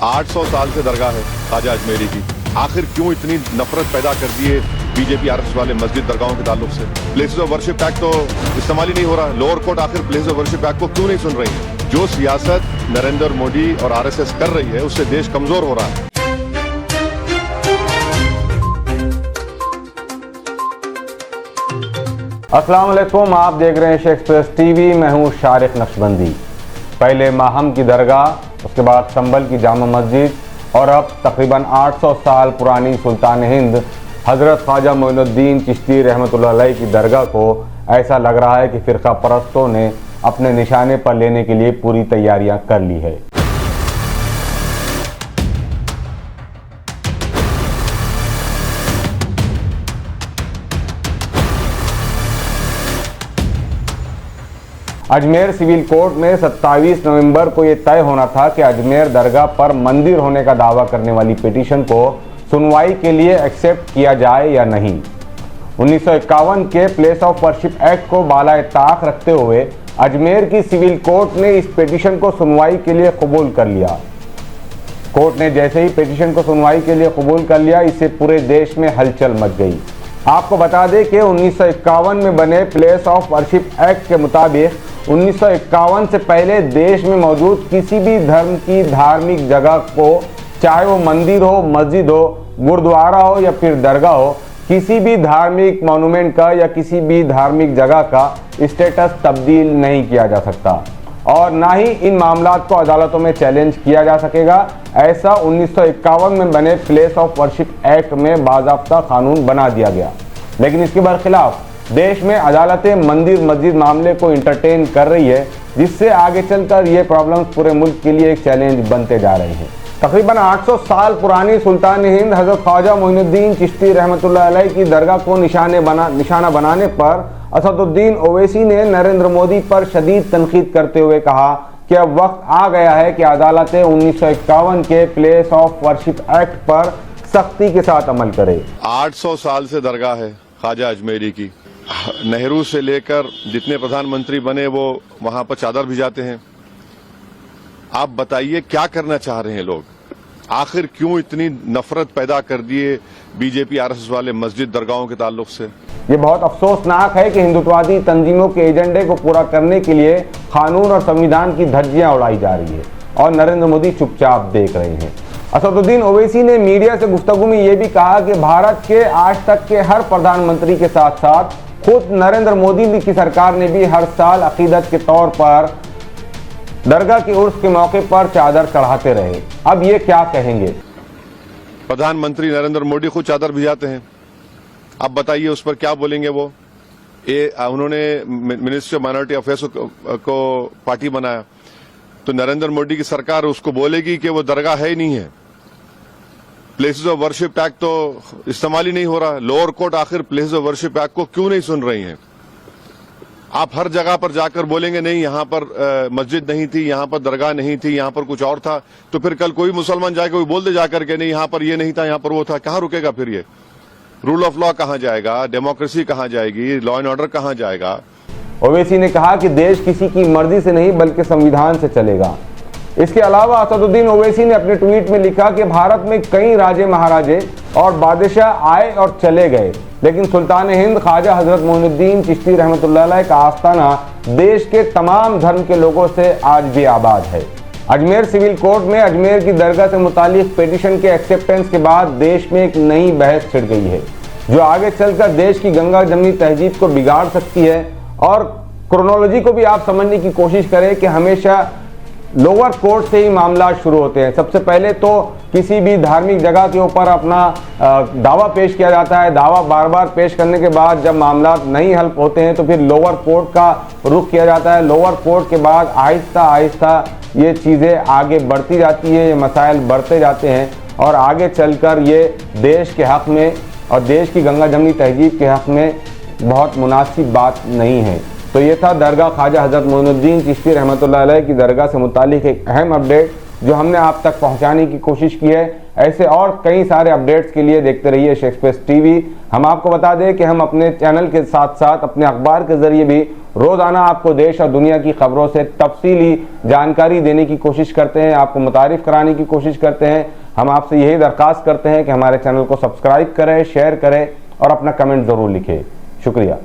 800 साल से दरगाह है ख्वाजा अजमेरी की। आखिर क्यों इतनी नफरत पैदा कर दी है बीजेपी आरएसएस वाले मस्जिद दरगाहों के ताल्लुक से? प्लेसेस ऑफ वर्शिप एक्ट तो इस्तेमाल ही नहीं हो रहा। लोअर कोर्ट आखिर प्लेसेस ऑफ वर्शिप एक्ट को क्यों नहीं सुन रही है? जो सियासत नरेंद्र मोदी और आरएसएस कर रही है उससे देश कमजोर हो रहा है। अस्सलाम वालेकुम, आप देख रहे हैं शेख एक्सप्रेस टीवी। मैं हूं शारिक नक्शबंदी। पहले माहम की दरगाह, उसके बाद संभल की जामा मस्जिद और अब तकरीबन 800 साल पुरानी सुल्तान हिंद हज़रत ख्वाजा मोइनुद्दीन चिश्ती रहमतुल्लाह अलैह की दरगाह को ऐसा लग रहा है कि फ़िरका परस्तों ने अपने निशाने पर लेने के लिए पूरी तैयारियां कर ली है। अजमेर सिविल कोर्ट में 27 नवंबर को यह तय होना था कि अजमेर दरगाह पर मंदिर होने का दावा करने वाली पिटीशन को सुनवाई के लिए एक्सेप्ट किया जाए या नहीं। 1951 के प्लेस ऑफ वर्शिप एक्ट को बालाए ताक रखते हुए अजमेर की सिविल कोर्ट ने इस पिटीशन को सुनवाई के लिए कबूल कर लिया। कोर्ट ने जैसे ही पिटीशन को सुनवाई के लिए कबूल कर लिया, इससे पूरे देश में हलचल मच गई। आपको बता दें कि 1951 में बने प्लेस ऑफ वर्शिप एक्ट के मुताबिक 1951 से पहले देश में मौजूद किसी भी धर्म की धार्मिक जगह को, चाहे वो मंदिर हो, मस्जिद हो, गुरुद्वारा हो या फिर दरगाह हो, किसी भी धार्मिक मॉन्यूमेंट का या किसी भी धार्मिक जगह का स्टेटस तब्दील नहीं किया जा सकता और ना ही इन मामलात को अदालतों में चैलेंज किया जा सकेगा। ऐसा 1951 में बने प्लेस ऑफ वर्शिप एक्ट में बाज़ाब्ता कानून बना दिया गया। लेकिन इसके बरखिलाफ देश में अदालतें मंदिर मस्जिद मामले को इंटरटेन कर रही है, जिससे आगे चलकर ये प्रॉब्लम्स पूरे मुल्क के लिए एक चैलेंज बनते जा रहे हैं। तकरीबन 800 साल पुरानी सुल्तान हिंद हज़रत ख्वाजा मोइनुद्दीन चिश्ती रहमतुल्लाह अलैह की दरगाह को निशाना बनाने पर असदुद्दीन ओवैसी ने नरेंद्र मोदी पर शदीद तनकीद करते हुए कहा कि अब वक्त आ गया है कि अदालतें 1951 के प्लेस ऑफ वर्शिप एक्ट पर सख्ती के साथ अमल करे। 800 साल से दरगाह है ख्वाजा अजमेरी की। नेहरू से लेकर जितने प्रधानमंत्री बने वो वहां पर चादर भिजाते हैं। आप बताइए क्या करना चाह रहे हैं लोग? आखिर क्यों इतनी नफरत पैदा कर दिए बीजेपी आरएसएस वाले मस्जिद दरगाहों के ताल्लुक से? ये बहुत अफसोसनाक है कि हिंदुत्ववादी तंजीमों के एजेंडे को पूरा करने के लिए कानून और संविधान की धज्जियां उड़ाई जा रही है और नरेंद्र मोदी चुपचाप देख रहे हैं। असदुद्दीन ओवैसी ने मीडिया से गुफ्तगू में यह भी कहा कि भारत के आज तक के हर प्रधानमंत्री के साथ साथ खुद नरेंद्र मोदी की सरकार ने भी हर साल अकीदत के तौर पर दरगाह के उर्स के मौके पर चादर चढ़ाते रहे। अब ये क्या कहेंगे? प्रधानमंत्री नरेंद्र मोदी खुद चादर भिजाते हैं। अब बताइए उस पर क्या बोलेंगे वो? उन्होंने मिनिस्ट्री ऑफ माइनॉरिटी अफेयर्स को पार्टी बनाया तो नरेंद्र मोदी की सरकार उसको बोलेगी कि वो दरगाह है ही नहीं है। प्लेसेस ऑफ वर्शिप एक्ट तो इस्तेमाल ही नहीं हो रहा। लोअर कोर्ट आखिर प्लेसेस ऑफ वर्शिप एक्ट को क्यों नहीं सुन रही है? आप हर जगह पर जाकर बोलेंगे नहीं यहाँ पर मस्जिद नहीं थी, यहाँ पर दरगाह नहीं थी, यहाँ पर कुछ और था, तो फिर कल कोई मुसलमान जाके कोई बोल दे जाकर के नहीं यहाँ पर ये नहीं था, यहाँ पर वो था। कहाँ रुकेगा फिर ये? रूल ऑफ लॉ कहाँ जाएगा? डेमोक्रेसी कहाँ जाएगी? लॉ एंड ऑर्डर कहाँ जाएगा? ओवैसी ने कहा कि देश किसी की मर्जी से नहीं बल्कि संविधान से चलेगा। इसके अलावा असदुद्दीन ओवैसी ने अपने ट्वीट में लिखा कि भारत में कई राजे महाराजे और बादशाह आए और चले गए, लेकिन सुल्तान हिंद ख्वाजा हजरत मोइनुद्दीन चिश्ती रहमतुल्लाह अलैह का आस्ताना देश के तमाम धर्म के लोगों से आज भी आबाद है। अजमेर सिविल कोर्ट में अजमेर की दरगाह से मुतालिक पिटीशन के एक्सेप्टेंस के बाद देश में एक नई बहस छिड़ गई है, जो आगे चलकर देश की गंगा जमनी तहजीब को बिगाड़ सकती है। और क्रोनोलॉजी को भी आप समझने की कोशिश करें कि हमेशा लोअर कोर्ट से ही मामला शुरू होते हैं। सबसे पहले तो किसी भी धार्मिक जगह के ऊपर अपना दावा पेश किया जाता है। दावा बार बार पेश करने के बाद जब मामला नहीं हल होते हैं तो फिर लोअर कोर्ट का रुख किया जाता है। लोअर कोर्ट के बाद आहिस्ता आहिस्ता ये चीज़ें आगे बढ़ती जाती है, ये मसाइल बढ़ते जाते हैं और आगे चलकर ये देश के हक़ में और देश की गंगा जमनी तहजीब के हक़ में बहुत मुनासिब बात नहीं है। तो ये था दरगाह ख्वाजा हज़रत मोइनुद्दीन चिश्ती रहमतुल्लाह अलैह की दरगाह से मुतालिक एक अहम अपडेट। जो हमने आप तक पहुंचाने की कोशिश की है। ऐसे और कई सारे अपडेट्स के लिए देखते रहिए शेक्सपियर टीवी। हम आपको बता दें कि हम अपने चैनल के साथ साथ अपने अखबार के जरिए भी रोजाना आपको देश और दुनिया की खबरों से तफसीली जानकारी देने की कोशिश करते हैं, आपको मुतारिफ कराने की कोशिश करते हैं। हम आपसे यही दरख्वास्त करते हैं कि हमारे चैनल को सब्सक्राइब करें, शेयर करें और अपना कमेंट जरूर लिखें। शुक्रिया।